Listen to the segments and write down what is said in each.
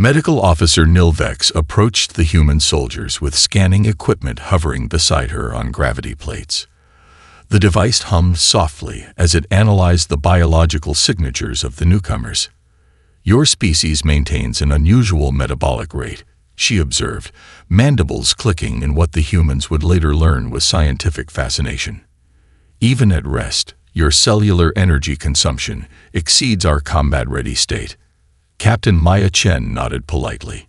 Medical Officer Nilvex approached the human soldiers with scanning equipment hovering beside her on gravity plates. The device hummed softly as it analyzed the biological signatures of the newcomers. "Your species maintains an unusual metabolic rate," she observed, mandibles clicking in what the humans would later learn was scientific fascination. "Even at rest, your cellular energy consumption exceeds our combat-ready state." Captain Maya Chen nodded politely.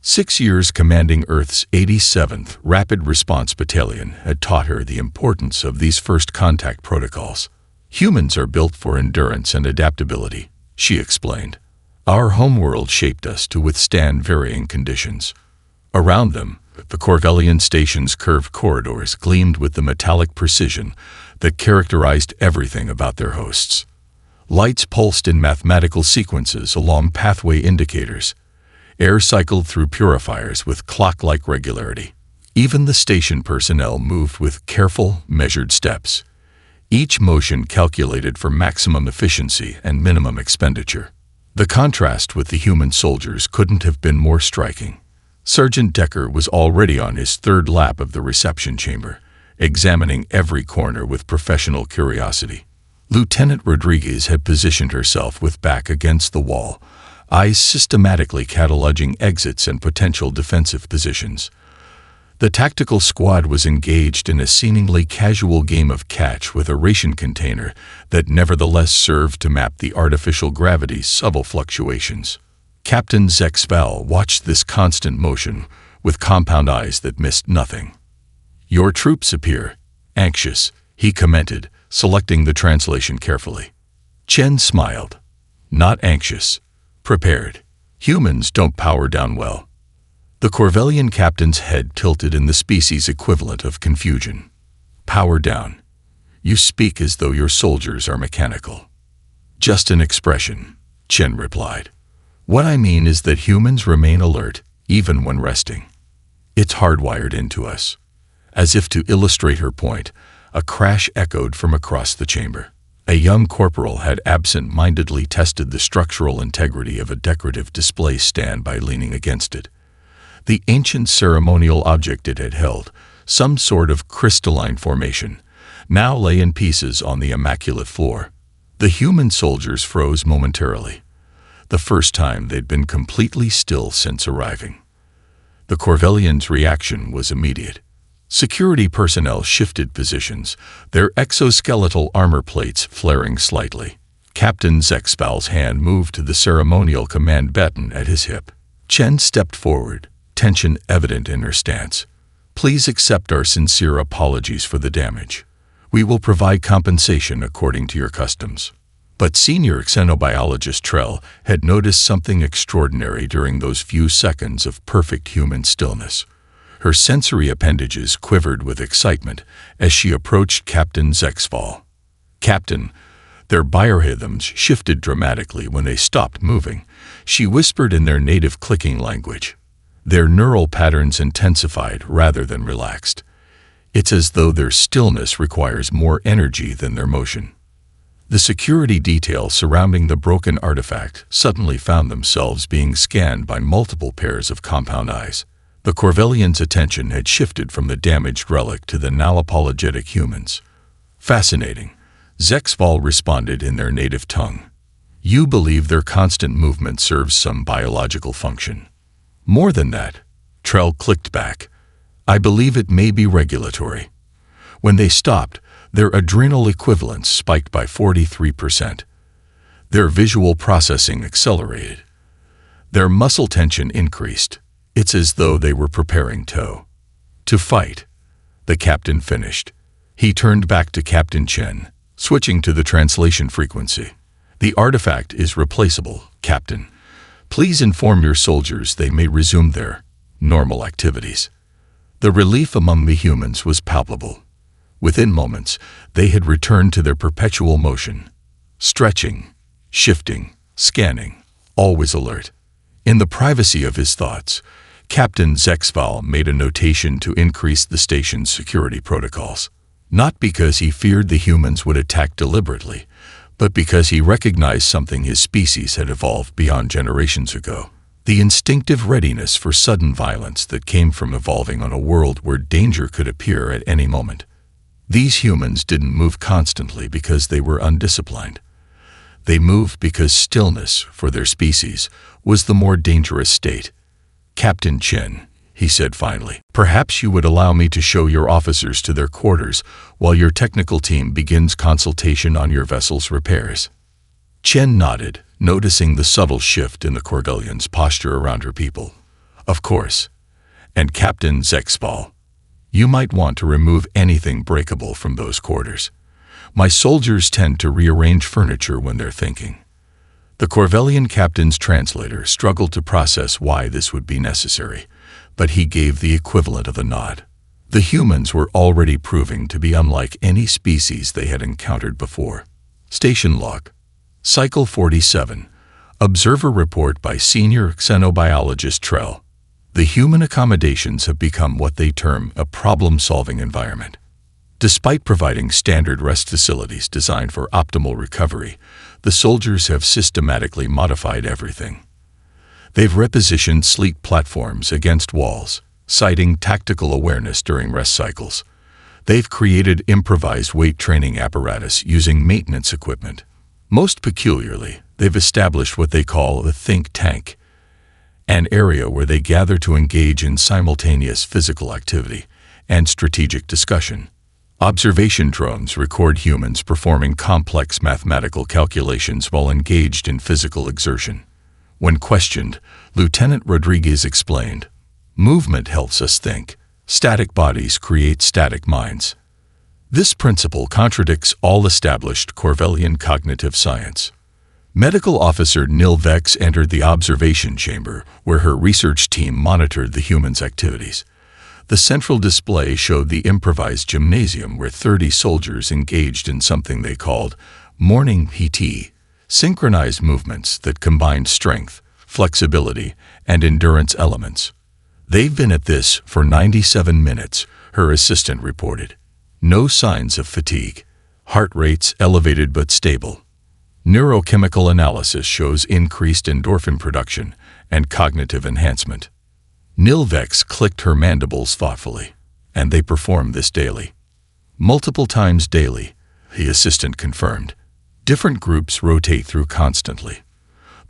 6 years commanding Earth's 87th Rapid Response Battalion had taught her the importance of these first contact protocols. "Humans are built for endurance and adaptability," she explained. "Our homeworld shaped us to withstand varying conditions." Around them, the Corvellian station's curved corridors gleamed with the metallic precision that characterized everything about their hosts. Lights pulsed in mathematical sequences along pathway indicators. Air cycled through purifiers with clock-like regularity. Even the station personnel moved with careful, measured steps, each motion calculated for maximum efficiency and minimum expenditure. The contrast with the human soldiers couldn't have been more striking. Sergeant Decker was already on his third lap of the reception chamber, examining every corner with professional curiosity. Lieutenant Rodriguez had positioned herself with back against the wall, eyes systematically cataloging exits and potential defensive positions. The tactical squad was engaged in a seemingly casual game of catch with a ration container that nevertheless served to map the artificial gravity's subtle fluctuations. Captain Zexval watched this constant motion with compound eyes that missed nothing. "Your troops appear anxious," he commented, selecting the translation carefully. Chen smiled. "Not anxious. Prepared. Humans don't power down well." The Corvellian captain's head tilted in the species equivalent of confusion. "Power down? You speak as though your soldiers are mechanical." "Just an expression," Chen replied. "What I mean is that humans remain alert, even when resting. It's hardwired into us." As if to illustrate her point, a crash echoed from across the chamber. A young corporal had absent-mindedly tested the structural integrity of a decorative display stand by leaning against it. The ancient ceremonial object it had held, some sort of crystalline formation, now lay in pieces on the immaculate floor. The human soldiers froze momentarily, the first time they'd been completely still since arriving. The Corvellians' reaction was immediate. Security personnel shifted positions, their exoskeletal armor plates flaring slightly. Captain Zexpal's hand moved to the ceremonial command button at his hip. Chen stepped forward, tension evident in her stance. "Please accept our sincere apologies for the damage. We will provide compensation according to your customs." But senior xenobiologist Trell had noticed something extraordinary during those few seconds of perfect human stillness. Her sensory appendages quivered with excitement as she approached Captain Zexval. "Captain," their biorhythms shifted dramatically when they stopped moving, she whispered in their native clicking language. Their neural patterns intensified rather than relaxed. It's as though their stillness requires more energy than their motion. The security detail surrounding the broken artifact suddenly found themselves being scanned by multiple pairs of compound eyes. The Corvellians' attention had shifted from the damaged relic to the now apologetic humans. "Fascinating," Zexval responded in their native tongue. "You believe their constant movement serves some biological function." "More than that," Trell clicked back. "I believe it may be regulatory." When they stopped, their adrenal equivalents spiked by 43%. Their visual processing accelerated. Their muscle tension increased. It's as though they were preparing to fight. The captain finished. He turned back to Captain Chen, switching to the translation frequency. "The artifact is replaceable, Captain. Please inform your soldiers they may resume their normal activities." The relief among the humans was palpable. Within moments, they had returned to their perpetual motion, stretching, shifting, scanning, always alert. In the privacy of his thoughts, Captain Zexval made a notation to increase the station's security protocols. Not because he feared the humans would attack deliberately, but because he recognized something his species had evolved beyond generations ago. the instinctive readiness for sudden violence that came from evolving on a world where danger could appear at any moment. These humans didn't move constantly because they were undisciplined. They moved because stillness, for their species, was the more dangerous state. "Captain Chen," he said finally, "perhaps you would allow me to show your officers to their quarters while your technical team begins consultation on your vessel's repairs." Chen nodded, noticing the subtle shift in the Corvellian's posture around her people. "Of course. And Captain Zexpal, you might want to remove anything breakable from those quarters. My soldiers tend to rearrange furniture when they're thinking." The Corvellian captain's translator struggled to process why this would be necessary, but he gave the equivalent of a nod. The humans were already proving to be unlike any species they had encountered before. Station log. Cycle 47. Observer report by Senior Xenobiologist Trell. The human accommodations have become what they term a problem-solving environment. Despite providing standard rest facilities designed for optimal recovery, the soldiers have systematically modified everything. They've repositioned sleek platforms against walls, citing tactical awareness during rest cycles. They've created improvised weight training apparatus using maintenance equipment. Most peculiarly, they've established what they call a think tank, an area where they gather to engage in simultaneous physical activity and strategic discussion. Observation drones record humans performing complex mathematical calculations while engaged in physical exertion. When questioned, Lieutenant Rodriguez explained, "Movement helps us think. Static bodies create static minds." This principle contradicts all established Corvellian cognitive science. Medical officer Nil Vex entered the observation chamber, where her research team monitored the humans' activities. The central display showed the improvised gymnasium where 30 soldiers engaged in something they called morning PT, synchronized movements that combined strength, flexibility, and endurance elements. "They've been at this for 97 minutes, her assistant reported. No signs of fatigue. Heart rates elevated but stable. Neurochemical analysis shows increased endorphin production and cognitive enhancement." Nilvex clicked her mandibles thoughtfully. "And they perform this daily." "Multiple times daily," the assistant confirmed. "Different groups rotate through constantly.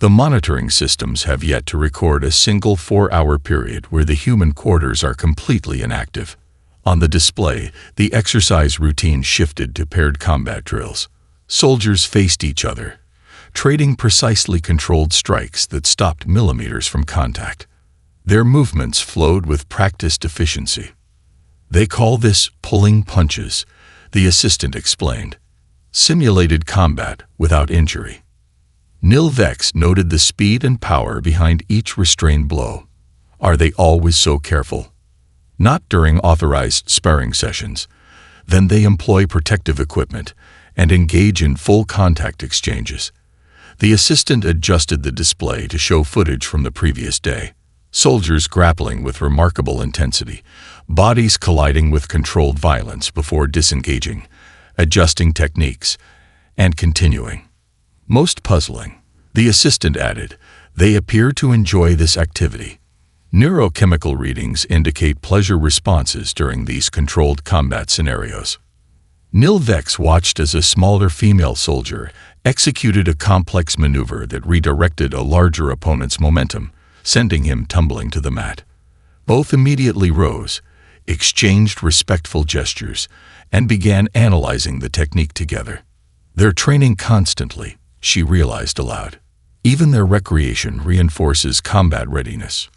The monitoring systems have yet to record a single 4-hour period where the human quarters are completely inactive." On the display, the exercise routine shifted to paired combat drills. Soldiers faced each other, trading precisely controlled strikes that stopped millimeters from contact. Their movements flowed with practiced efficiency. "They call this pulling punches," the assistant explained. "Simulated combat without injury." Nilvex noted the speed and power behind each restrained blow. "Are they always so careful?" "Not during authorized sparring sessions. Then they employ protective equipment and engage in full contact exchanges." The assistant adjusted the display to show footage from the previous day. Soldiers grappling with remarkable intensity, bodies colliding with controlled violence before disengaging, adjusting techniques, and continuing. "Most puzzling," the assistant added, "they appear to enjoy this activity. Neurochemical readings indicate pleasure responses during these controlled combat scenarios." Nilvex watched as a smaller female soldier executed a complex maneuver that redirected a larger opponent's momentum, sending him tumbling to the mat. Both immediately rose, exchanged respectful gestures, and began analyzing the technique together. "They're training constantly," she realized aloud. "Even their recreation reinforces combat readiness."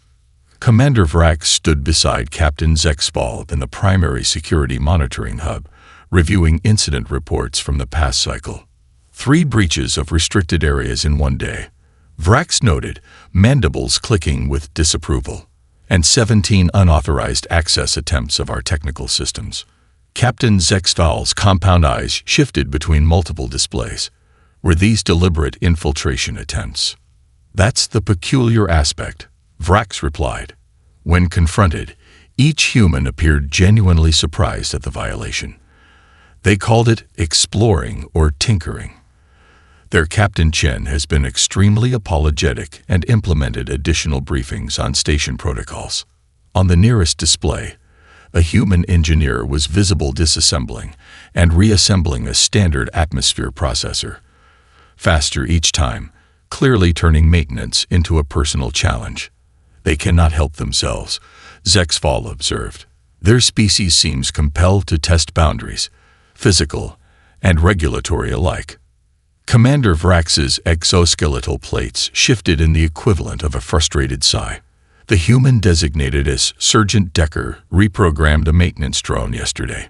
Commander Vrax stood beside Captain Zexpal in the primary security monitoring hub, reviewing incident reports from the past cycle. 3 breaches of restricted areas in one day, Vrax noted, mandibles clicking with disapproval, and 17 unauthorized access attempts of our technical systems. Captain Zexpal's compound eyes shifted between multiple displays. Were these deliberate infiltration attempts? "That's the peculiar aspect," Vrax replied. When confronted, each human appeared genuinely surprised at the violation. They called it exploring or tinkering. Their Captain Chen has been extremely apologetic and implemented additional briefings on station protocols. On the nearest display, a human engineer was visible disassembling and reassembling a standard atmosphere processor. Faster each time, clearly turning maintenance into a personal challenge. They cannot help themselves, Zexfall observed. Their species seems compelled to test boundaries, physical and regulatory alike. Commander Vrax's exoskeletal plates shifted in the equivalent of a frustrated sigh. The human designated as Sergeant Decker reprogrammed a maintenance drone yesterday.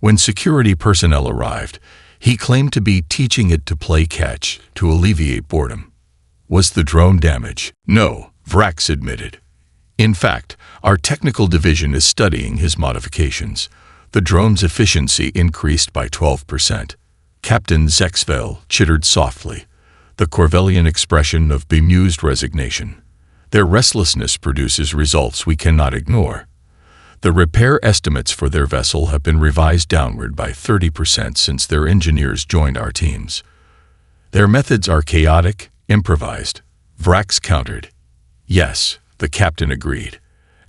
When security personnel arrived, he claimed to be teaching it to play catch to alleviate boredom. Was the drone damaged? No, Vrax admitted. In fact, our technical division is studying his modifications. The drone's efficiency increased by 12%. Captain Zexfell chittered softly, the Corvellian expression of bemused resignation. Their restlessness produces results we cannot ignore. The repair estimates for their vessel have been revised downward by 30% since their engineers joined our teams. Their methods are chaotic, improvised, Vrax countered. Yes, the captain agreed,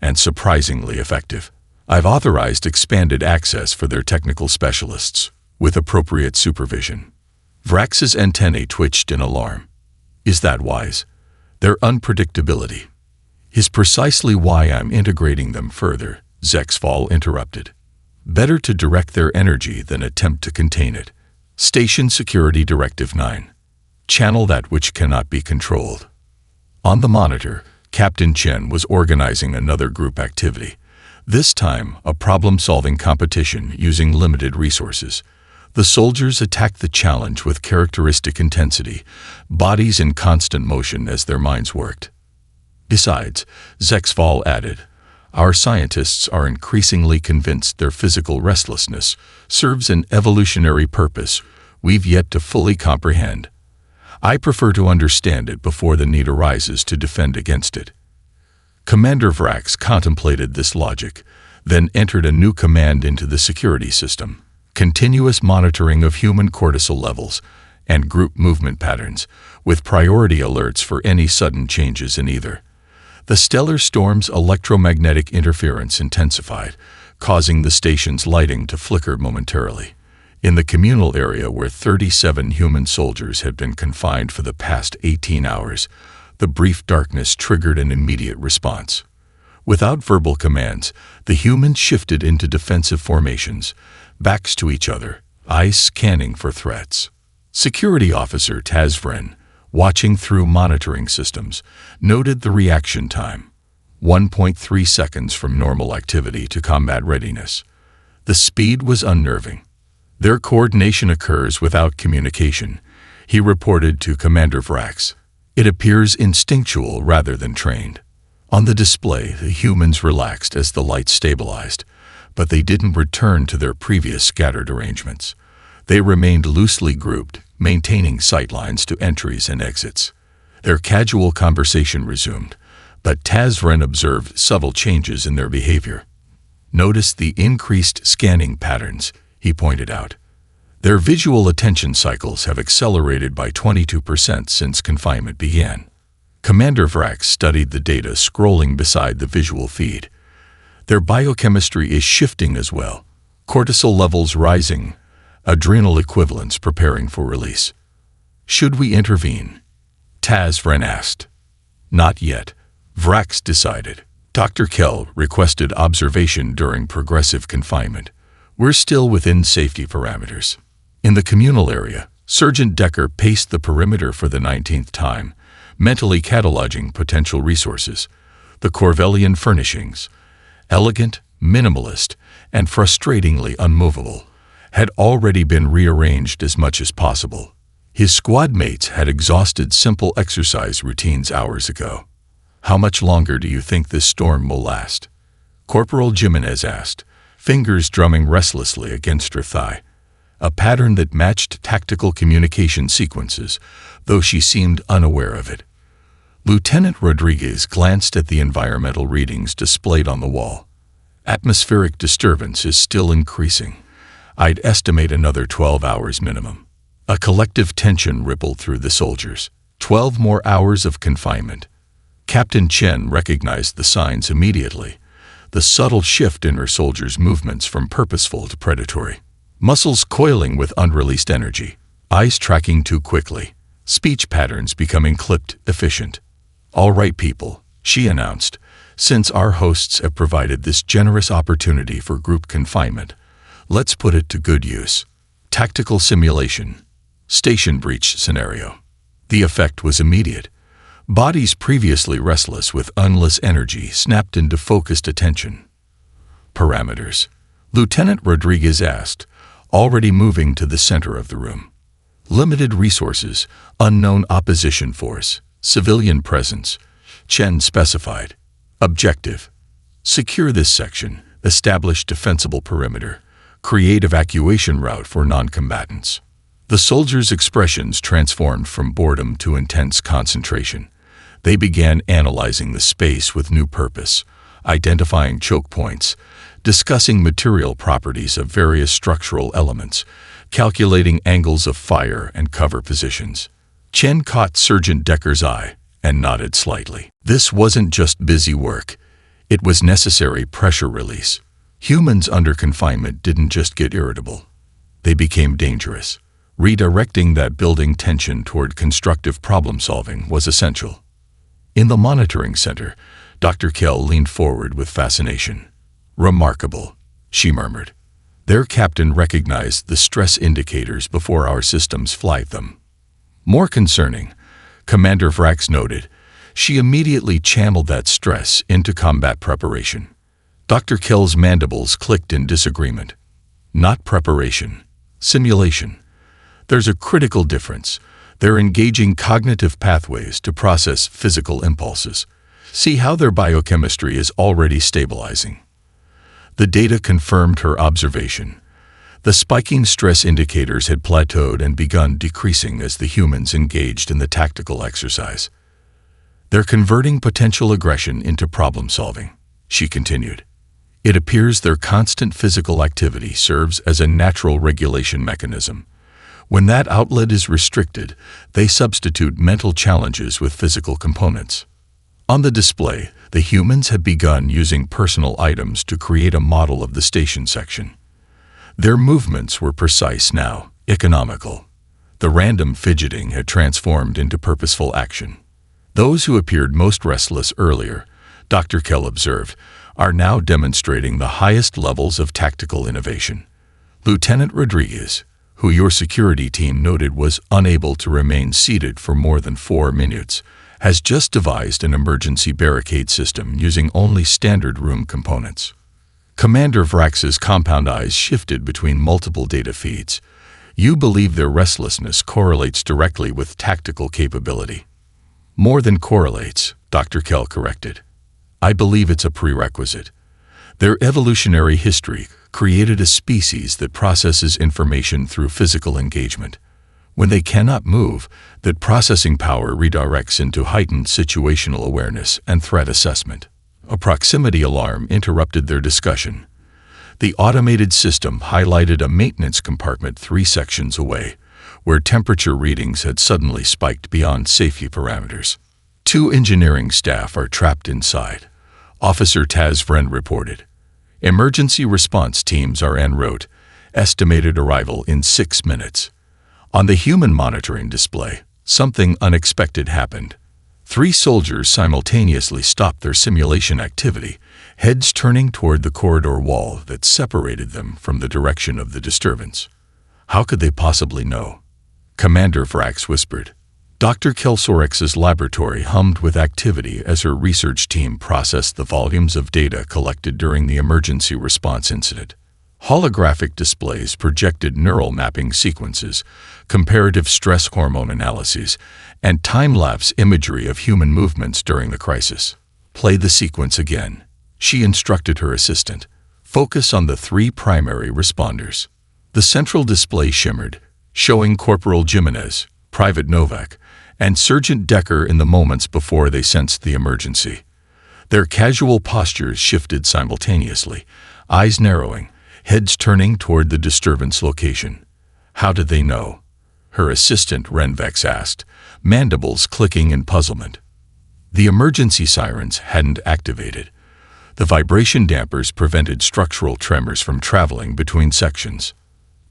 and surprisingly effective. I've authorized expanded access for their technical specialists, with appropriate supervision. Vrax's antennae twitched in alarm. Is that wise? Their unpredictability is precisely why I'm integrating them further, Zexfall interrupted. Better to direct their energy than attempt to contain it. Station Security Directive 9. Channel that which cannot be controlled. On the monitor, Captain Chen was organizing another group activity. This time, a problem-solving competition using limited resources. The soldiers attacked the challenge with characteristic intensity, bodies in constant motion as their minds worked. Besides, Zexfall added, our scientists are increasingly convinced their physical restlessness serves an evolutionary purpose we've yet to fully comprehend. I prefer to understand it before the need arises to defend against it. Commander Vrax contemplated this logic, then entered a new command into the security system. Continuous monitoring of human cortisol levels and group movement patterns, with priority alerts for any sudden changes in either. The stellar storm's electromagnetic interference intensified, causing the station's lighting to flicker momentarily. In the communal area where 37 human soldiers had been confined for the past 18 hours, the brief darkness triggered an immediate response. Without verbal commands, the humans shifted into defensive formations, backs to each other, eyes scanning for threats. Security Officer Tazvren, watching through monitoring systems, noted the reaction time, 1.3 seconds from normal activity to combat readiness. The speed was unnerving. Their coordination occurs without communication, he reported to Commander Vrax. It appears instinctual rather than trained. On the display, the humans relaxed as the lights stabilized, but they didn't return to their previous scattered arrangements. They remained loosely grouped, maintaining sightlines to entries and exits. Their casual conversation resumed, but Tazvren observed subtle changes in their behavior. Notice the increased scanning patterns, he pointed out. Their visual attention cycles have accelerated by 22% since confinement began. Commander Vrax studied the data scrolling beside the visual feed. Their biochemistry is shifting as well. Cortisol levels rising, adrenal equivalents preparing for release. Should we intervene? Tazvren asked. Not yet, Vrax decided. Dr. Kell requested observation during progressive confinement. We're still within safety parameters. In the communal area, Sergeant Decker paced the perimeter for the 19th time, mentally cataloging potential resources. The Corvellian furnishings, elegant, minimalist, and frustratingly unmovable, had already been rearranged as much as possible. His squad mates had exhausted simple exercise routines hours ago. How much longer do you think this storm will last? Corporal Jimenez asked, fingers drumming restlessly against her thigh, a pattern that matched tactical communication sequences, though she seemed unaware of it. Lieutenant Rodriguez glanced at the environmental readings displayed on the wall. Atmospheric disturbance is still increasing. I'd estimate another 12 hours minimum. A collective tension rippled through the soldiers. 12 more hours of confinement. Captain Chen recognized the signs immediately. The subtle shift in her soldiers' movements from purposeful to predatory. Muscles coiling with unreleased energy. Eyes tracking too quickly. Speech patterns becoming clipped, efficient. "All right, people," she announced. "Since our hosts have provided this generous opportunity for group confinement, let's put it to good use." Tactical simulation. Station breach scenario. The effect was immediate. Bodies previously restless with endless energy snapped into focused attention. Parameters. Lieutenant Rodriguez asked, already moving to the center of the room. Limited resources, unknown opposition force, civilian presence. Chen specified. Objective. Secure this section, establish defensible perimeter, create evacuation route for non-combatants. The soldiers' expressions transformed from boredom to intense concentration. They began analyzing the space with new purpose, identifying choke points, discussing material properties of various structural elements, calculating angles of fire and cover positions. Chen caught Sergeant Decker's eye and nodded slightly. This wasn't just busy work. It was necessary pressure release. Humans under confinement didn't just get irritable. They became dangerous. Redirecting that building tension toward constructive problem-solving was essential. In the monitoring center, Dr. Kell leaned forward with fascination. "Remarkable," she murmured. "Their captain recognized the stress indicators before our systems flagged them." More concerning, Commander Vrax noted, she immediately channeled that stress into combat preparation. Dr. Kell's mandibles clicked in disagreement. Not preparation, simulation. There's a critical difference. They're engaging cognitive pathways to process physical impulses. See how their biochemistry is already stabilizing. The data confirmed her observation. The spiking stress indicators had plateaued and begun decreasing as the humans engaged in the tactical exercise. "They're converting potential aggression into problem-solving," she continued. "It appears their constant physical activity serves as a natural regulation mechanism. When that outlet is restricted, they substitute mental challenges with physical components." On the display, the humans had begun using personal items to create a model of the station section. Their movements were precise now, economical. The random fidgeting had transformed into purposeful action. Those who appeared most restless earlier, Dr. Kell observed, are now demonstrating the highest levels of tactical innovation. Lieutenant Rodriguez, who your security team noted was unable to remain seated for more than 4 minutes, has just devised an emergency barricade system using only standard room components. Commander Vrax's compound eyes shifted between multiple data feeds. "You believe their restlessness correlates directly with tactical capability." "More than correlates," Dr. Kell corrected. "I believe it's a prerequisite. Their evolutionary history created a species that processes information through physical engagement. When they cannot move, that processing power redirects into heightened situational awareness and threat assessment." A proximity alarm interrupted their discussion. The automated system highlighted a maintenance compartment 3 sections away, where temperature readings had suddenly spiked beyond safety parameters. 2 engineering staff are trapped inside, Officer Taz Vren reported. Emergency response teams are en route, estimated arrival in 6 minutes. On the human monitoring display, something unexpected happened. 3 soldiers simultaneously stopped their simulation activity, heads turning toward the corridor wall that separated them from the direction of the disturbance. How could they possibly know? Commander Vrax whispered. Dr. Kelsorex's laboratory hummed with activity as her research team processed the volumes of data collected during the emergency response incident. Holographic displays projected neural mapping sequences, comparative stress hormone analyses, and time-lapse imagery of human movements during the crisis. "Play the sequence again," she instructed her assistant. "Focus on the 3 primary responders." The central display shimmered, showing Corporal Jimenez, Private Novak, and Sergeant Decker in the moments before they sensed the emergency. Their casual postures shifted simultaneously, eyes narrowing, heads turning toward the disturbance location. How did they know? her assistant Renvex asked, mandibles clicking in puzzlement. The emergency sirens hadn't activated. The vibration dampers prevented structural tremors from traveling between sections.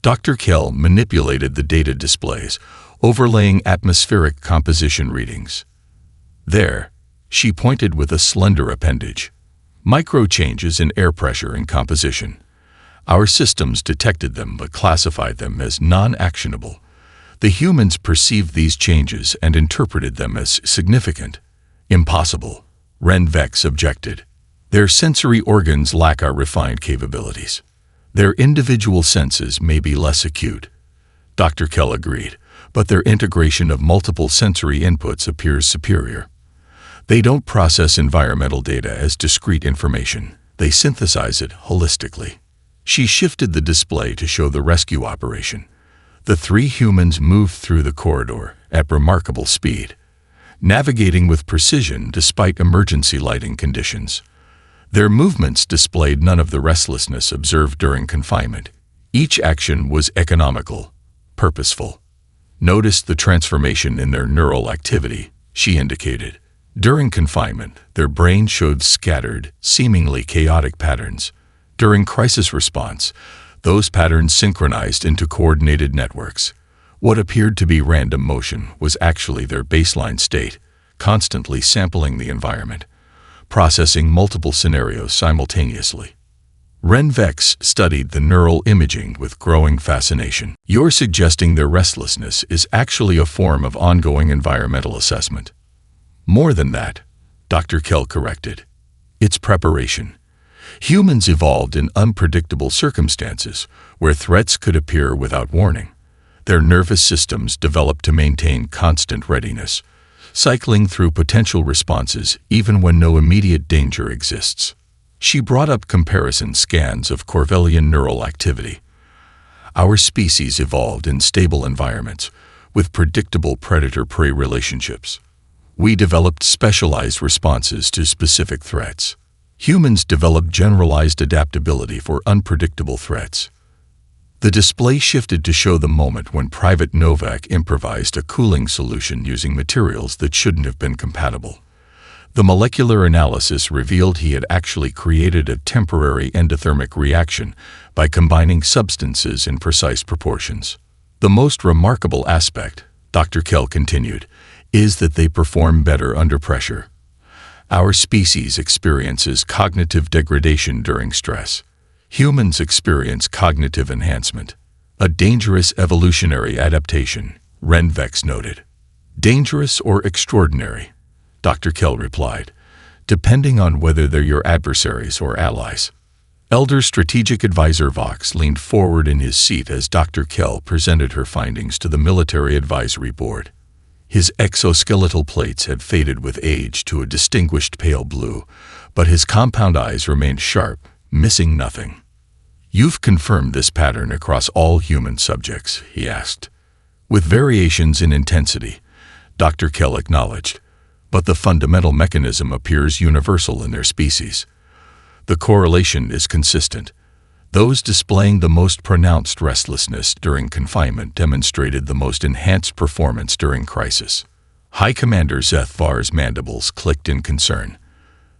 Dr. Kell manipulated the data displays, overlaying atmospheric composition readings. There, she pointed with a slender appendage. Micro changes in air pressure and composition. Our systems detected them but classified them as non-actionable. The humans perceived these changes and interpreted them as significant. Impossible, Renvex objected. Their sensory organs lack our refined capabilities. Their individual senses may be less acute. Dr. Kell agreed, but their integration of multiple sensory inputs appears superior. They don't process environmental data as discrete information. They synthesize it holistically. She shifted the display to show the rescue operation. The three humans moved through the corridor at remarkable speed, navigating with precision despite emergency lighting conditions. Their movements displayed none of the restlessness observed during confinement. Each action was economical, purposeful. Notice the transformation in their neural activity, she indicated. During confinement, their brain showed scattered, seemingly chaotic patterns. During crisis response, those patterns synchronized into coordinated networks. What appeared to be random motion was actually their baseline state, constantly sampling the environment, processing multiple scenarios simultaneously. Renvex studied the neural imaging with growing fascination. You're suggesting their restlessness is actually a form of ongoing environmental assessment. More than that, Dr. Kell corrected. It's preparation. Humans evolved in unpredictable circumstances where threats could appear without warning. Their nervous systems developed to maintain constant readiness, cycling through potential responses even when no immediate danger exists. She brought up comparison scans of Corvellian neural activity. Our species evolved in stable environments with predictable predator-prey relationships. We developed specialized responses to specific threats. Humans developed generalized adaptability for unpredictable threats. The display shifted to show the moment when Private Novak improvised a cooling solution using materials that shouldn't have been compatible. The molecular analysis revealed he had actually created a temporary endothermic reaction by combining substances in precise proportions. The most remarkable aspect, Dr. Kell continued, is that they perform better under pressure. Our species experiences cognitive degradation during stress. Humans experience cognitive enhancement, a dangerous evolutionary adaptation, Renvex noted. Dangerous or extraordinary, Dr. Kell replied, depending on whether they're your adversaries or allies. Elder Strategic Advisor Vox leaned forward in his seat as Dr. Kell presented her findings to the Military Advisory Board. His exoskeletal plates had faded with age to a distinguished pale blue, but his compound eyes remained sharp, missing nothing. You've confirmed this pattern across all human subjects, he asked. With variations in intensity, Dr. Kell acknowledged, but the fundamental mechanism appears universal in their species. The correlation is consistent. Those displaying the most pronounced restlessness during confinement demonstrated the most enhanced performance during crisis. High Commander Zethvar's mandibles clicked in concern.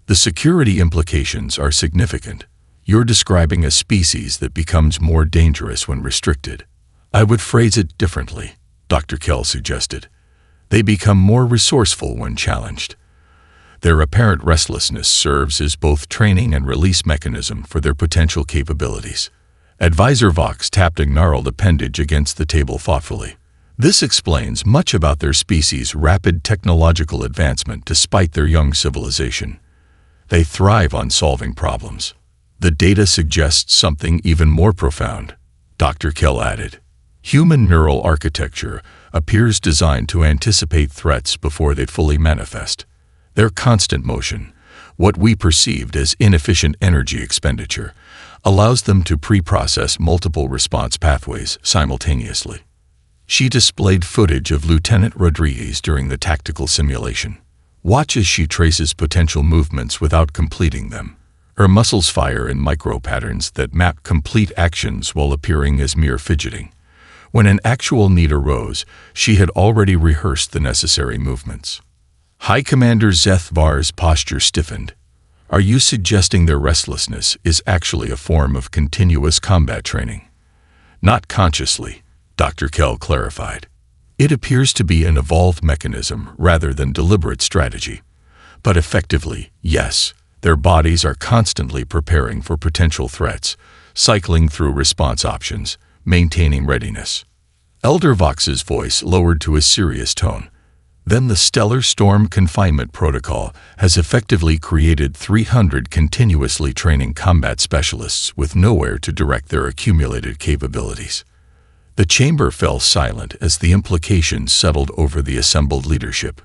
The security implications are significant. You're describing a species that becomes more dangerous when restricted. I would phrase it differently, Dr. Kell suggested. They become more resourceful when challenged. Their apparent restlessness serves as both training and release mechanism for their potential capabilities. Advisor Vox tapped a gnarled appendage against the table thoughtfully. This explains much about their species' rapid technological advancement despite their young civilization. They thrive on solving problems. The data suggests something even more profound, Dr. Kell added. Human neural architecture appears designed to anticipate threats before they fully manifest. Their constant motion, what we perceived as inefficient energy expenditure, allows them to pre-process multiple response pathways simultaneously. She displayed footage of Lieutenant Rodriguez during the tactical simulation. Watch as she traces potential movements without completing them. Her muscles fire in micro-patterns that map complete actions while appearing as mere fidgeting. When an actual need arose, she had already rehearsed the necessary movements. High Commander Zethvar's posture stiffened. Are you suggesting their restlessness is actually a form of continuous combat training? Not consciously, Dr. Kell clarified. It appears to be an evolved mechanism rather than deliberate strategy. But effectively, yes, their bodies are constantly preparing for potential threats, cycling through response options, maintaining readiness. Elder Vox's voice lowered to a serious tone. Then the Stellar Storm Confinement Protocol has effectively created 300 continuously training combat specialists with nowhere to direct their accumulated capabilities. The chamber fell silent as the implications settled over the assembled leadership.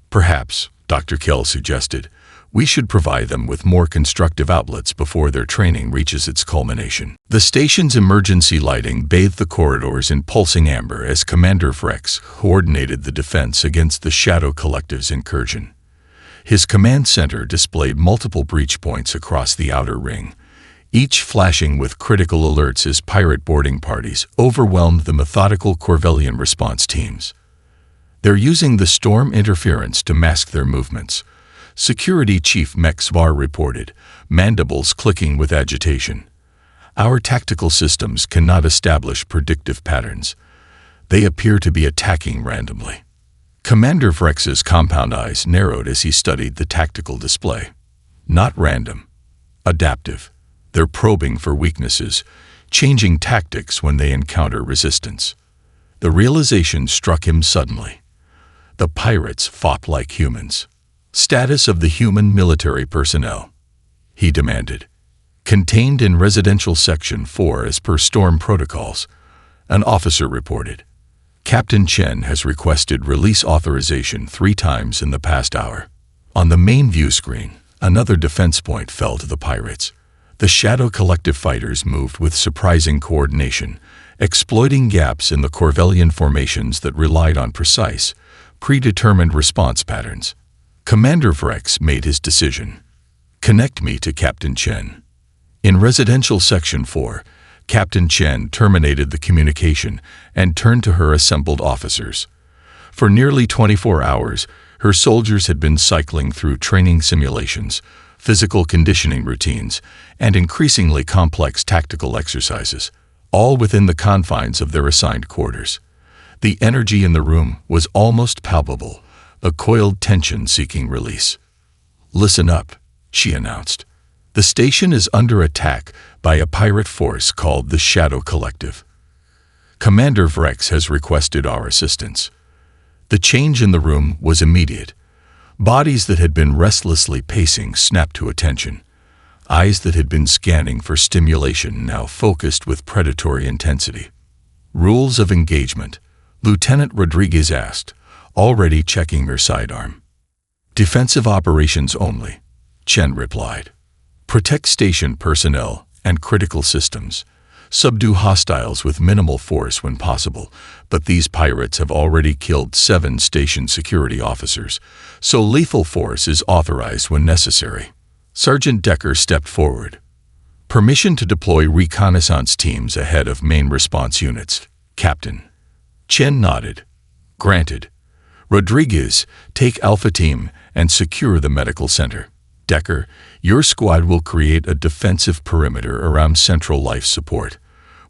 Perhaps, Dr. Kell suggested, we should provide them with more constructive outlets before their training reaches its culmination. The station's emergency lighting bathed the corridors in pulsing amber as Commander Vrex coordinated the defense against the Shadow Collective's incursion. His command center displayed multiple breach points across the outer ring, each flashing with critical alerts as pirate boarding parties overwhelmed the methodical Corvellian response teams. They're using the storm interference to mask their movements, Security Chief Mexvar reported, mandibles clicking with agitation. Our tactical systems cannot establish predictive patterns. They appear to be attacking randomly. Commander Vrex's compound eyes narrowed as he studied the tactical display. Not random. Adaptive. They're probing for weaknesses, changing tactics when they encounter resistance. The realization struck him suddenly. The pirates fought like humans. Status of the human military personnel, he demanded. Contained in Residential Section 4 as per storm protocols, an officer reported. Captain Chen has requested release authorization 3 times in the past hour. On the main view screen, another defense point fell to the pirates. The Shadow Collective fighters moved with surprising coordination, exploiting gaps in the Corvellian formations that relied on precise, predetermined response patterns. Commander Vrex made his decision. Connect me to Captain Chen. In Residential Section 4, Captain Chen terminated the communication and turned to her assembled officers. For nearly 24 hours, her soldiers had been cycling through training simulations, physical conditioning routines, and increasingly complex tactical exercises, all within the confines of their assigned quarters. The energy in the room was almost palpable, a coiled tension seeking release. Listen up, she announced. The station is under attack by a pirate force called the Shadow Collective. Commander Vrex has requested our assistance. The change in the room was immediate. Bodies that had been restlessly pacing snapped to attention. Eyes that had been scanning for stimulation now focused with predatory intensity. Rules of engagement, Lieutenant Rodriguez asked, already checking her sidearm. Defensive operations only, Chen replied. Protect station personnel and critical systems. Subdue hostiles with minimal force when possible, but these pirates have already killed 7 station security officers, so lethal force is authorized when necessary. Sergeant Decker stepped forward. Permission to deploy reconnaissance teams ahead of main response units, Captain. Chen nodded. Granted. Rodriguez, take Alpha Team and secure the medical center. Decker, your squad will create a defensive perimeter around central life support.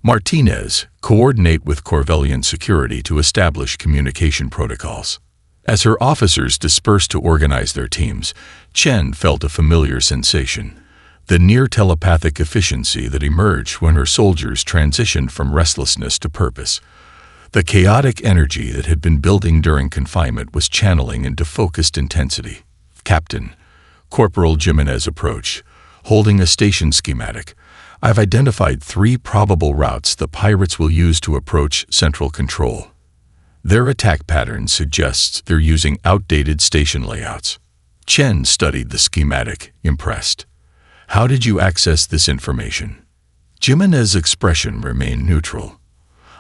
Martinez, coordinate with Corvellian security to establish communication protocols. As her officers dispersed to organize their teams, Chen felt a familiar sensation, the near telepathic efficiency that emerged when her soldiers transitioned from restlessness to purpose. The chaotic energy that had been building during confinement was channeling into focused intensity. Captain, Corporal Jimenez approached, holding a station schematic. I've identified 3 probable routes the pirates will use to approach central control. Their attack pattern suggests they're using outdated station layouts. Chen studied the schematic, impressed. How did you access this information? Jimenez's expression remained neutral.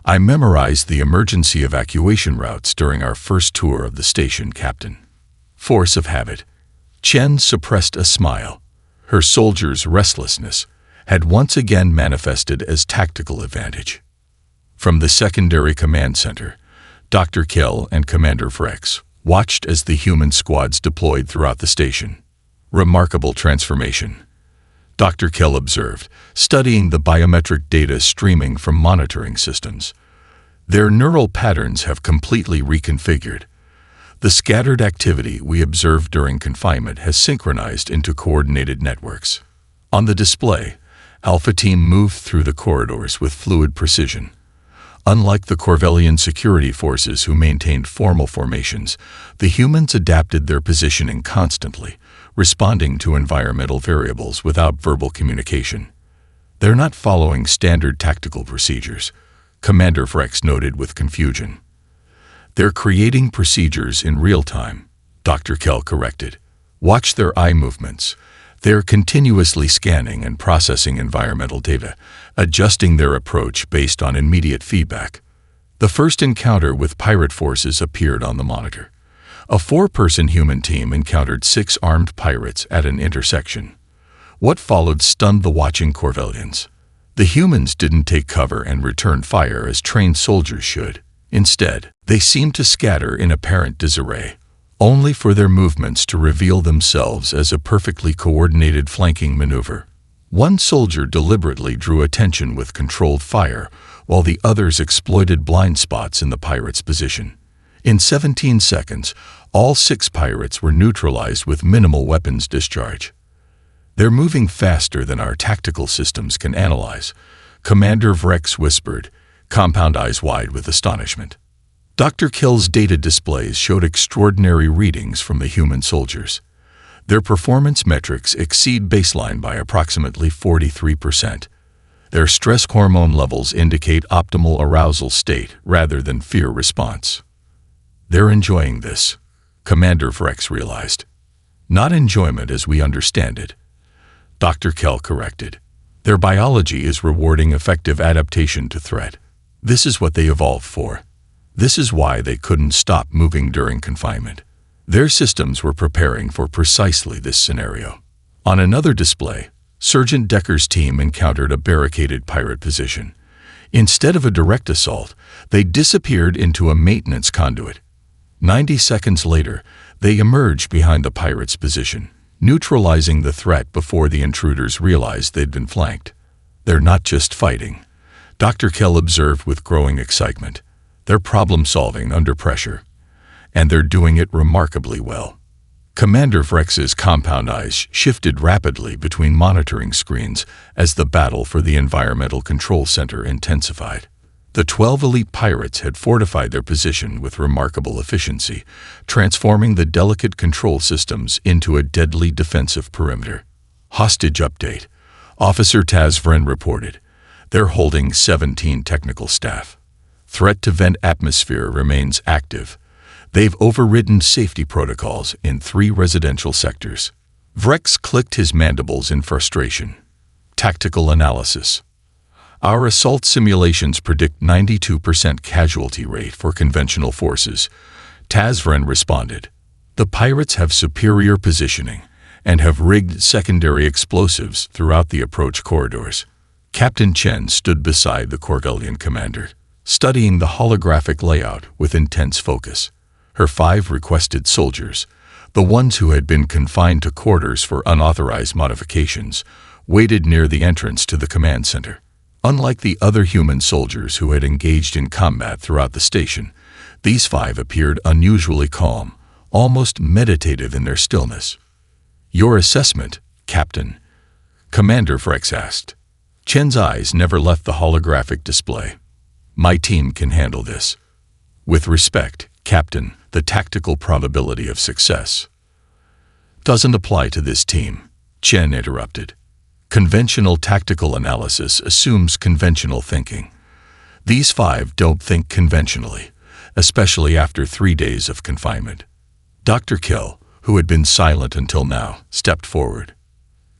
I memorized the emergency evacuation routes during our first tour of the station, Captain. Force of habit. Chen suppressed a smile. Her soldiers' restlessness had once again manifested as tactical advantage. From the secondary command center, Dr. Kell and Commander Vrex watched as the human squads deployed throughout the station. Remarkable transformation, Dr. Kell observed, studying the biometric data streaming from monitoring systems. Their neural patterns have completely reconfigured. The scattered activity we observed during confinement has synchronized into coordinated networks. On the display, Alpha Team moved through the corridors with fluid precision. Unlike the Corvellian security forces who maintained formal formations, the humans adapted their positioning constantly, responding to environmental variables without verbal communication. They're not following standard tactical procedures, Commander Vrex noted with confusion. They're creating procedures in real time, Dr. Kell corrected. Watch their eye movements. They're continuously scanning and processing environmental data, adjusting their approach based on immediate feedback. The first encounter with pirate forces appeared on the monitor. A 4-person human team encountered 6 armed pirates at an intersection. What followed stunned the watching Corvellians. The humans didn't take cover and return fire as trained soldiers should. Instead, they seemed to scatter in apparent disarray, only for their movements to reveal themselves as a perfectly coordinated flanking maneuver. One soldier deliberately drew attention with controlled fire, while the others exploited blind spots in the pirate's position. In 17 seconds, all 6 pirates were neutralized with minimal weapons discharge. They're moving faster than our tactical systems can analyze, Commander Vrex whispered, compound eyes wide with astonishment. Dr. Kell's data displays showed extraordinary readings from the human soldiers. Their performance metrics exceed baseline by approximately 43%. Their stress hormone levels indicate optimal arousal state rather than fear response. They're enjoying this, Commander Vrex realized. Not enjoyment as we understand it, Dr. Kell corrected. Their biology is rewarding effective adaptation to threat. This is what they evolved for. This is why they couldn't stop moving during confinement. Their systems were preparing for precisely this scenario. On another display, Sergeant Decker's team encountered a barricaded pirate position. Instead of a direct assault, they disappeared into a maintenance conduit. 90 seconds later, they emerged behind the pirate's position, neutralizing the threat before the intruders realized they'd been flanked. They're not just fighting, Dr. Kell observed with growing excitement. They're problem-solving under pressure, and they're doing it remarkably well. Commander Vrex's compound eyes shifted rapidly between monitoring screens as the battle for the Environmental Control Center intensified. The 12 elite pirates had fortified their position with remarkable efficiency, transforming the delicate control systems into a deadly defensive perimeter. Hostage update. Officer Tazvren reported. They're holding 17 technical staff. Threat to vent atmosphere remains active. They've overridden safety protocols in 3 residential sectors. Vrex clicked his mandibles in frustration. Tactical analysis. Our assault simulations predict 92% casualty rate for conventional forces, Tazvren responded. The pirates have superior positioning and have rigged secondary explosives throughout the approach corridors. Captain Chen stood beside the Corvellian commander, studying the holographic layout with intense focus. Her 5 requested soldiers, the ones who had been confined to quarters for unauthorized modifications, waited near the entrance to the command center. Unlike the other human soldiers who had engaged in combat throughout the station, these 5 appeared unusually calm, almost meditative in their stillness. Your assessment, Captain? Commander Vrex asked. Chen's eyes never left the holographic display. My team can handle this. With respect, Captain, the tactical probability of success doesn't apply to this team, Chen interrupted. Conventional tactical analysis assumes conventional thinking. These 5 don't think conventionally, especially after 3 days of confinement. Dr. Kell, who had been silent until now, stepped forward.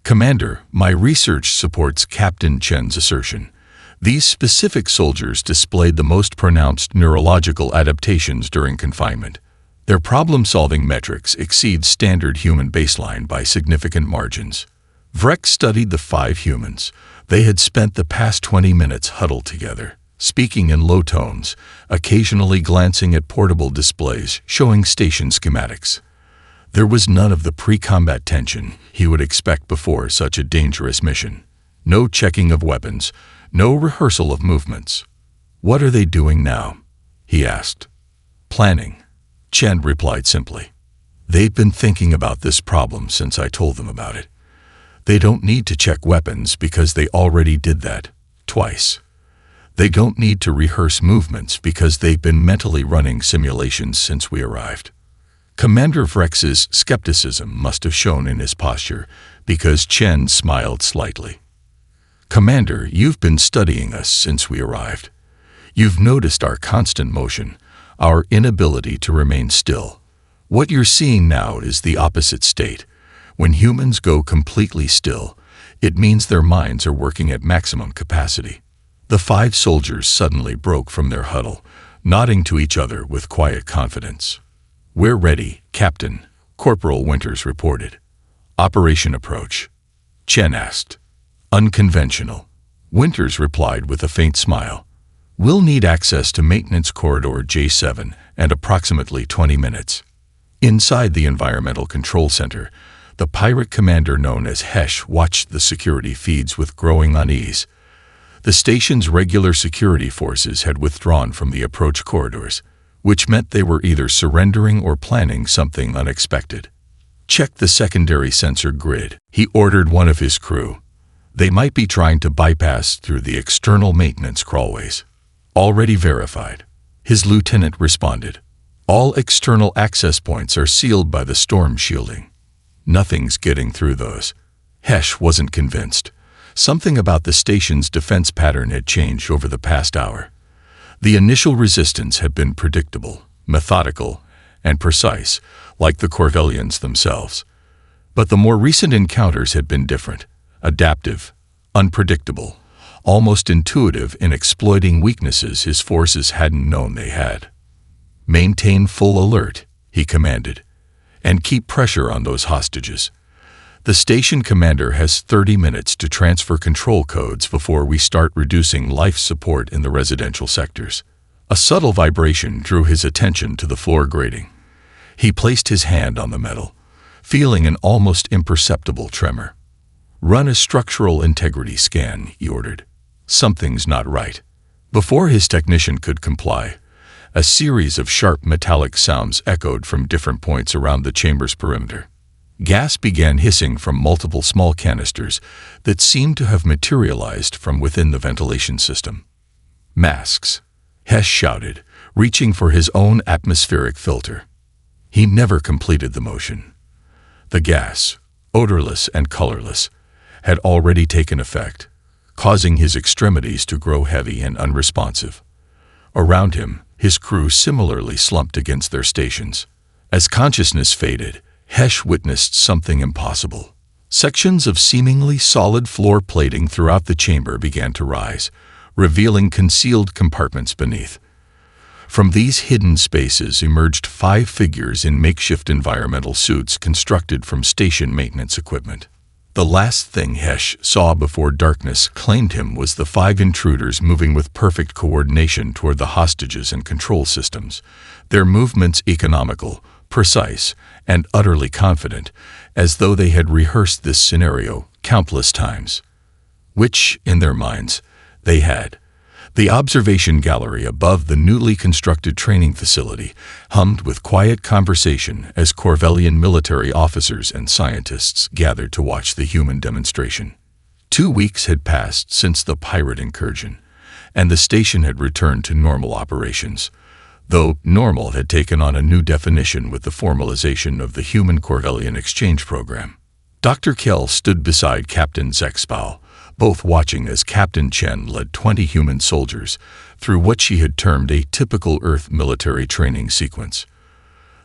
Commander, my research supports Captain Chen's assertion. These specific soldiers displayed the most pronounced neurological adaptations during confinement. Their problem-solving metrics exceed standard human baseline by significant margins. Vrex studied the 5 humans. They had spent the past 20 minutes huddled together, speaking in low tones, occasionally glancing at portable displays showing station schematics. There was none of the pre-combat tension he would expect before such a dangerous mission. No checking of weapons, no rehearsal of movements. "What are they doing now?" he asked. "Planning," Chen replied simply. "They've been thinking about this problem since I told them about it. They don't need to check weapons because they already did that, twice. They don't need to rehearse movements because they've been mentally running simulations since we arrived." Commander Vrex's skepticism must have shown in his posture, because Chen smiled slightly. "Commander, you've been studying us since we arrived. You've noticed our constant motion, our inability to remain still. What you're seeing now is the opposite state. When humans go completely still, it means their minds are working at maximum capacity." The 5 soldiers suddenly broke from their huddle, nodding to each other with quiet confidence. "We're ready, Captain," Corporal Winters reported. "Operation approach?" Chen asked. "Unconventional," Winters replied with a faint smile. "We'll need access to Maintenance Corridor J7 and approximately 20 minutes." Inside the Environmental Control Center, the pirate commander known as Hesh watched the security feeds with growing unease. The station's regular security forces had withdrawn from the approach corridors, which meant they were either surrendering or planning something unexpected. "Check the secondary sensor grid," he ordered one of his crew. "They might be trying to bypass through the external maintenance crawlways." "Already verified," his lieutenant responded. "All external access points are sealed by the storm shielding. Nothing's getting through those." Hesh wasn't convinced. Something about the station's defense pattern had changed over the past hour. The initial resistance had been predictable, methodical, and precise, like the Corvellians themselves. But the more recent encounters had been different, adaptive, unpredictable, almost intuitive in exploiting weaknesses his forces hadn't known they had. "Maintain full alert," he commanded, "and keep pressure on those hostages. The station commander has 30 minutes to transfer control codes before we start reducing life support in the residential sectors." A subtle vibration drew his attention to the floor grating. He placed his hand on the metal, feeling an almost imperceptible tremor. "Run a structural integrity scan," he ordered. "Something's not right." Before his technician could comply, a series of sharp metallic sounds echoed from different points around the chamber's perimeter. Gas began hissing from multiple small canisters that seemed to have materialized from within the ventilation system. "Masks," Hesh shouted, reaching for his own atmospheric filter. He never completed the motion. The gas, odorless and colorless, had already taken effect, causing his extremities to grow heavy and unresponsive. Around him, his crew similarly slumped against their stations. As consciousness faded, Hesh witnessed something impossible. Sections of seemingly solid floor plating throughout the chamber began to rise, revealing concealed compartments beneath. From these hidden spaces emerged 5 figures in makeshift environmental suits constructed from station maintenance equipment. The last thing Hesh saw before darkness claimed him was the 5 intruders moving with perfect coordination toward the hostages and control systems, their movements economical, precise, and utterly confident, as though they had rehearsed this scenario countless times. Which, in their minds, they had. The observation gallery above the newly constructed training facility hummed with quiet conversation as Corvellian military officers and scientists gathered to watch the human demonstration. 2 weeks had passed since the pirate incursion, and the station had returned to normal operations, though normal had taken on a new definition with the formalization of the Human Corvellian Exchange Program. Dr. Kell stood beside Captain Zexpal, both watching as Captain Chen led 20 human soldiers through what she had termed a typical Earth military training sequence.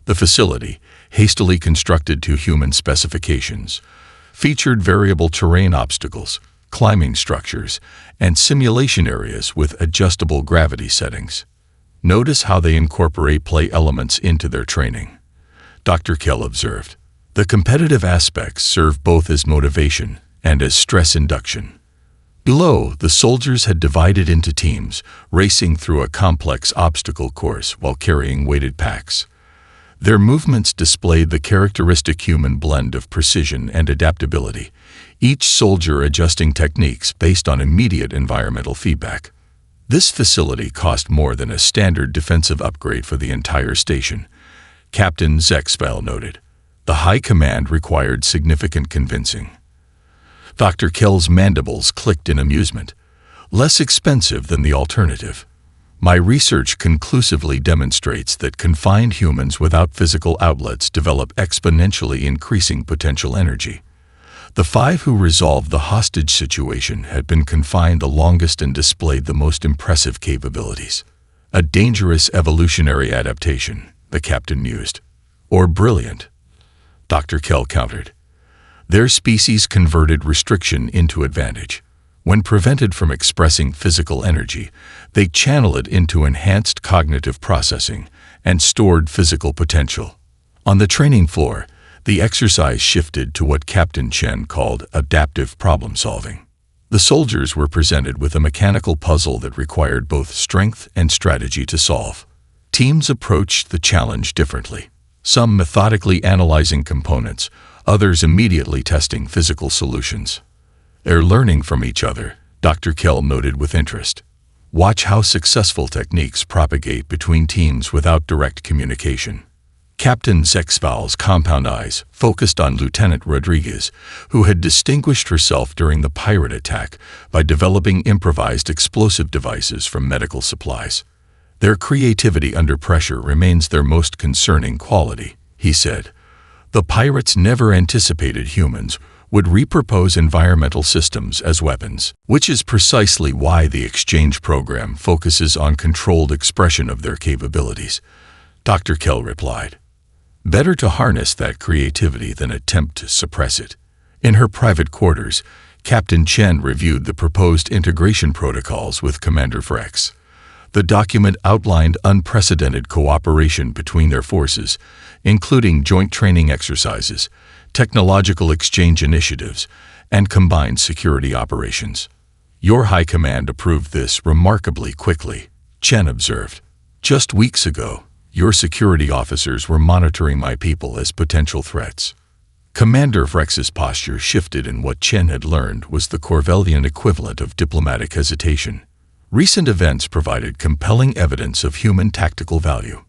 The facility, hastily constructed to human specifications, featured variable terrain obstacles, climbing structures, and simulation areas with adjustable gravity settings. "Notice how they incorporate play elements into their training," Dr. Kell observed. "The competitive aspects serve both as motivation and as stress induction. Below, the soldiers had divided into teams, racing through a complex obstacle course while carrying weighted packs. Their movements displayed the characteristic human blend of precision and adaptability, each soldier adjusting techniques based on immediate environmental feedback. This facility cost more than a standard defensive upgrade for the entire station, Captain Zexfel noted. The High Command required significant convincing. Dr. Kell's mandibles clicked in amusement. Less expensive than the alternative. My research conclusively demonstrates that confined humans without physical outlets develop exponentially increasing potential energy. The 5 who resolved the hostage situation had been confined the longest and displayed the most impressive capabilities. A dangerous evolutionary adaptation, the captain mused. Or brilliant, Dr. Kell countered. Their species converted restriction into advantage. When prevented from expressing physical energy, they channel it into enhanced cognitive processing and stored physical potential. On the training floor, the exercise shifted to what Captain Chen called adaptive problem-solving. The soldiers were presented with a mechanical puzzle that required both strength and strategy to solve. Teams approached the challenge differently, some methodically analyzing components, others immediately testing physical solutions. They're learning from each other, Dr. Kell noted with interest. Watch how successful techniques propagate between teams without direct communication. Captain Zexval's compound eyes focused on Lieutenant Rodriguez, who had distinguished herself during the pirate attack by developing improvised explosive devices from medical supplies. Their creativity under pressure remains their most concerning quality, he said. The pirates never anticipated humans would repurpose environmental systems as weapons, which is precisely why the exchange program focuses on controlled expression of their capabilities, Dr. Kell replied. Better to harness that creativity than attempt to suppress it. In her private quarters, Captain Chen reviewed the proposed integration protocols with Commander Frex. The document outlined unprecedented cooperation between their forces, including joint training exercises, technological exchange initiatives, and combined security operations. Your High Command approved this remarkably quickly, Chen observed. Just weeks ago, your security officers were monitoring my people as potential threats. Commander Frex's posture shifted, and what Chen had learned was the Corvellian equivalent of diplomatic hesitation. Recent events provided compelling evidence of human tactical value.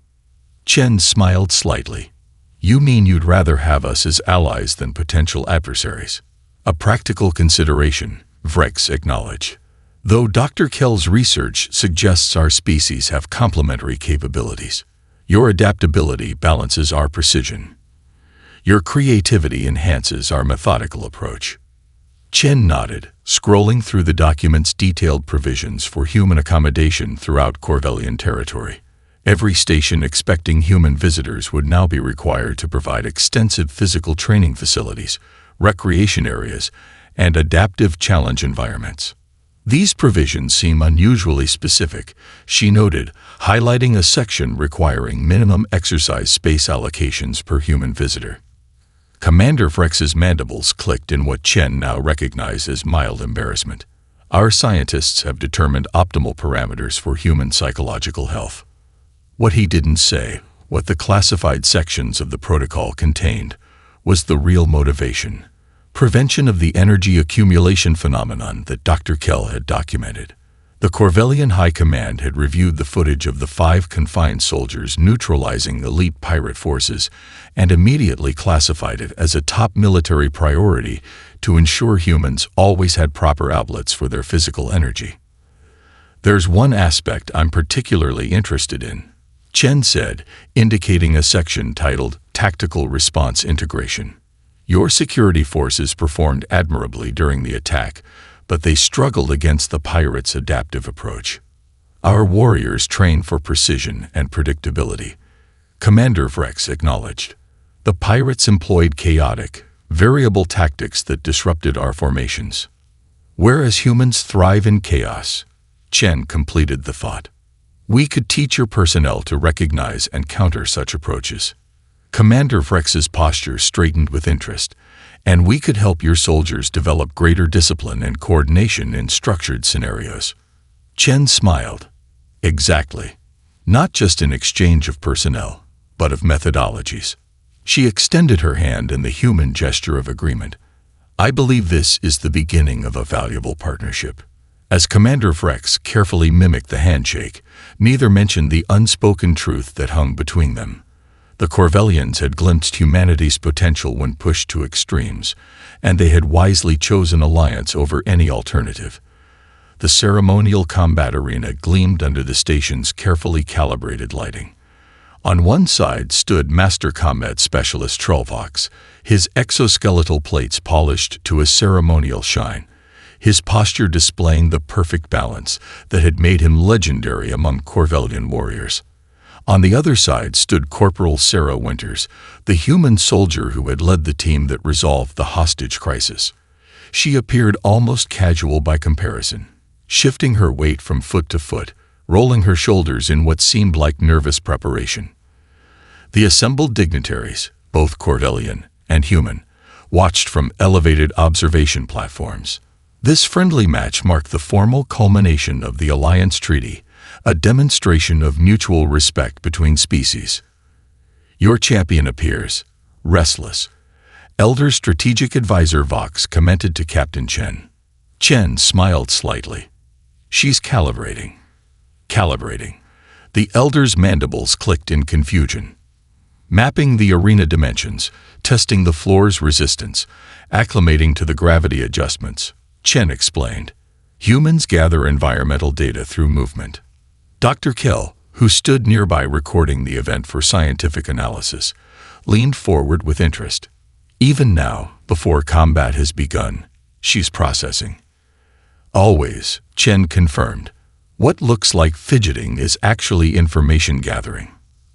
Chen smiled slightly. You mean you'd rather have us as allies than potential adversaries? A practical consideration, Vrex acknowledged. Though Dr. Kell's research suggests our species have complementary capabilities, your adaptability balances our precision. Your creativity enhances our methodical approach. Chen nodded, scrolling through the document's detailed provisions for human accommodation throughout Corvellian territory. Every station expecting human visitors would now be required to provide extensive physical training facilities, recreation areas, and adaptive challenge environments. These provisions seem unusually specific, she noted, highlighting a section requiring minimum exercise space allocations per human visitor. Commander Frex's mandibles clicked in what Chen now recognized as mild embarrassment. Our scientists have determined optimal parameters for human psychological health. What he didn't say, what the classified sections of the protocol contained, was the real motivation. Prevention of the energy accumulation phenomenon that Dr. Kell had documented. The Corvellian High Command had reviewed the footage of the 5 confined soldiers neutralizing elite pirate forces and immediately classified it as a top military priority to ensure humans always had proper outlets for their physical energy. There's one aspect I'm particularly interested in, Chen said, indicating a section titled Tactical Response Integration. Your security forces performed admirably during the attack, but they struggled against the pirates' adaptive approach. Our warriors train for precision and predictability, Commander Frex acknowledged. The pirates employed chaotic, variable tactics that disrupted our formations. Whereas humans thrive in chaos, Chen completed the thought. We could teach your personnel to recognize and counter such approaches. Commander Frex's posture straightened with interest, and we could help your soldiers develop greater discipline and coordination in structured scenarios." Chen smiled. "Exactly. Not just in exchange of personnel, but of methodologies." She extended her hand in the human gesture of agreement. "I believe this is the beginning of a valuable partnership." As Commander Frex carefully mimicked the handshake, neither mentioned the unspoken truth that hung between them. The Corvellians had glimpsed humanity's potential when pushed to extremes, and they had wisely chosen alliance over any alternative. The ceremonial combat arena gleamed under the station's carefully calibrated lighting. On one side stood Master Combat Specialist Trollvox, his exoskeletal plates polished to a ceremonial shine, his posture displaying the perfect balance that had made him legendary among Corvellian warriors. On the other side stood Corporal Sarah Winters, the human soldier who had led the team that resolved the hostage crisis. She appeared almost casual by comparison, shifting her weight from foot to foot, rolling her shoulders in what seemed like nervous preparation. The assembled dignitaries, both Corvellian and human, watched from elevated observation platforms. This friendly match marked the formal culmination of the Alliance Treaty, a demonstration of mutual respect between species. "Your champion appears, Restless," Elder Strategic Advisor Vox commented to Captain Chen. Chen smiled slightly. "She's calibrating." Calibrating. The Elder's mandibles clicked in confusion. Mapping the arena dimensions, testing the floor's resistance, acclimating to the gravity adjustments, Chen explained. "Humans gather environmental data through movement." Dr. Kell, who stood nearby recording the event for scientific analysis, leaned forward with interest. "Even now, before combat has begun, she's processing." "Always," Chen confirmed. "What looks like fidgeting is actually information gathering."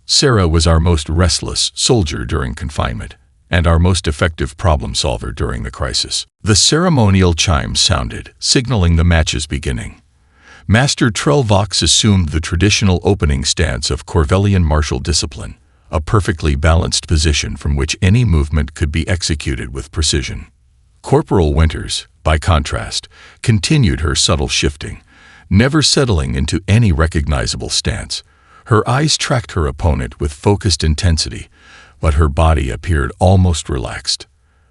Sarah was our most restless soldier during confinement, and our most effective problem solver during the crisis. The ceremonial chimes sounded, signaling the match's beginning. Master Trollvox assumed the traditional opening stance of Corvellian martial discipline, a perfectly balanced position from which any movement could be executed with precision. Corporal Winters, by contrast, continued her subtle shifting, never settling into any recognizable stance. Her eyes tracked her opponent with focused intensity, but her body appeared almost relaxed.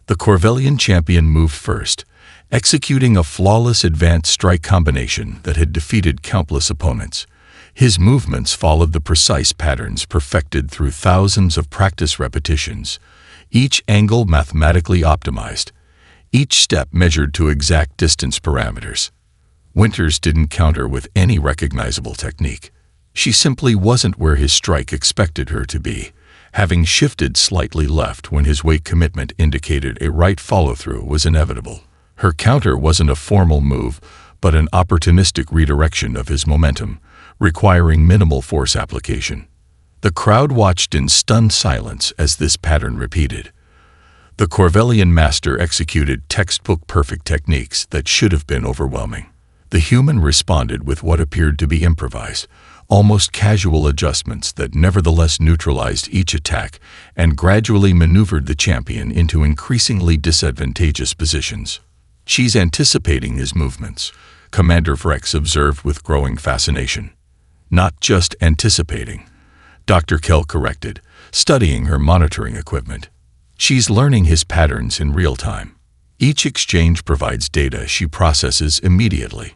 The Corvellian champion moved first, executing a flawless advanced strike combination that had defeated countless opponents. His movements followed the precise patterns perfected through thousands of practice repetitions, each angle mathematically optimized, each step measured to exact distance parameters. Winters didn't counter with any recognizable technique. She simply wasn't where his strike expected her to be, having shifted slightly left when his weight commitment indicated a right follow-through was inevitable. Her counter wasn't a formal move, but an opportunistic redirection of his momentum, requiring minimal force application. The crowd watched in stunned silence as this pattern repeated. The Corvellian master executed textbook-perfect techniques that should have been overwhelming. The human responded with what appeared to be improvised, almost casual adjustments that nevertheless neutralized each attack and gradually maneuvered the champion into increasingly disadvantageous positions. "She's anticipating his movements," Commander Frex observed with growing fascination. "Not just anticipating," Dr. Kell corrected, studying her monitoring equipment. "She's learning his patterns in real time. Each exchange provides data she processes immediately.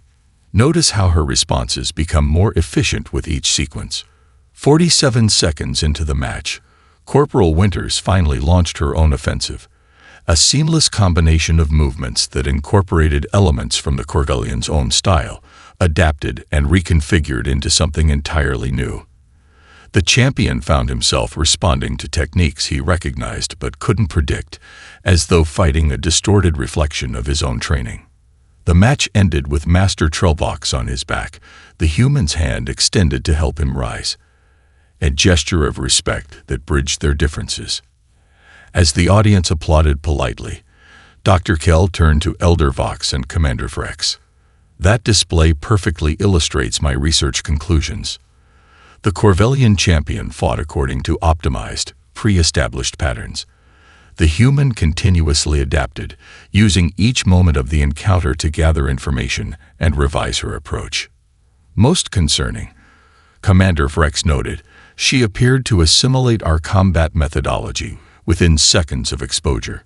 Notice how her responses become more efficient with each sequence." 47 seconds into the match, Corporal Winters finally launched her own offensive, a seamless combination of movements that incorporated elements from the Corvellians' own style, adapted and reconfigured into something entirely new. The champion found himself responding to techniques he recognized but couldn't predict, as though fighting a distorted reflection of his own training. The match ended with Master Trollvox on his back, the human's hand extended to help him rise, a gesture of respect that bridged their differences. As the audience applauded politely, Dr. Kell turned to Elder Vox and Commander Frex. "That display perfectly illustrates my research conclusions. The Corvellian champion fought according to optimized, pre-established patterns. The human continuously adapted, using each moment of the encounter to gather information and revise her approach. Most concerning, Commander Vrex noted, she appeared to assimilate our combat methodology within seconds of exposure.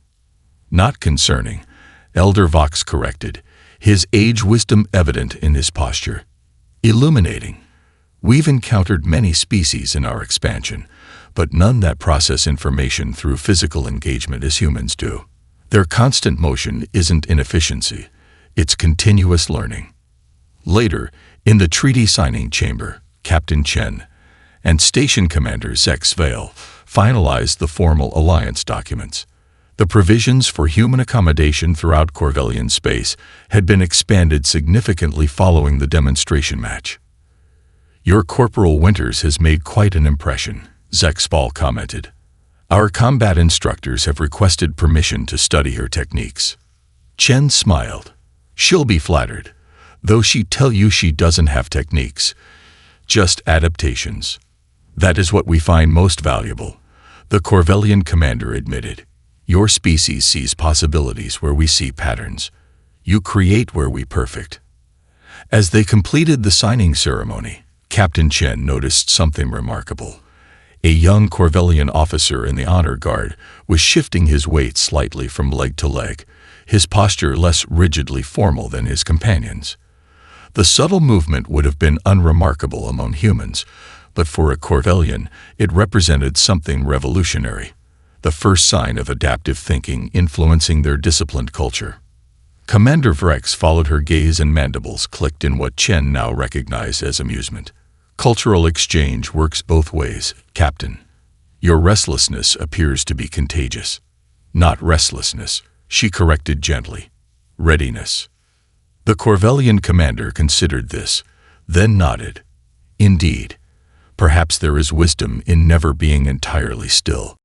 Not concerning, Elder Vox corrected, his age wisdom evident in his posture. Illuminating. We've encountered many species in our expansion, but none that process information through physical engagement as humans do. Their constant motion isn't inefficiency, it's continuous learning. Later, in the treaty signing chamber, Captain Chen and Station Commander Zex Vale finalized the formal alliance documents. The provisions for human accommodation throughout Corvellian space had been expanded significantly following the demonstration match. Your Corporal Winters has made quite an impression, Zex Vale commented. Our combat instructors have requested permission to study her techniques. Chen smiled. She'll be flattered, though she'd tell you she doesn't have techniques, just adaptations. That is what we find most valuable, the Corvellian commander admitted. Your species sees possibilities where we see patterns. You create where we perfect. As they completed the signing ceremony, Captain Chen noticed something remarkable. A young Corvellian officer in the honor guard was shifting his weight slightly from leg to leg, his posture less rigidly formal than his companions. The subtle movement would have been unremarkable among humans, but for a Corvellian, it represented something revolutionary, the first sign of adaptive thinking influencing their disciplined culture. Commander Vrex followed her gaze and mandibles clicked in what Chen now recognized as amusement. Cultural exchange works both ways, Captain. Your restlessness appears to be contagious. Not restlessness, she corrected gently. Readiness. The Corvellian commander considered this, then nodded. Indeed, perhaps there is wisdom in never being entirely still.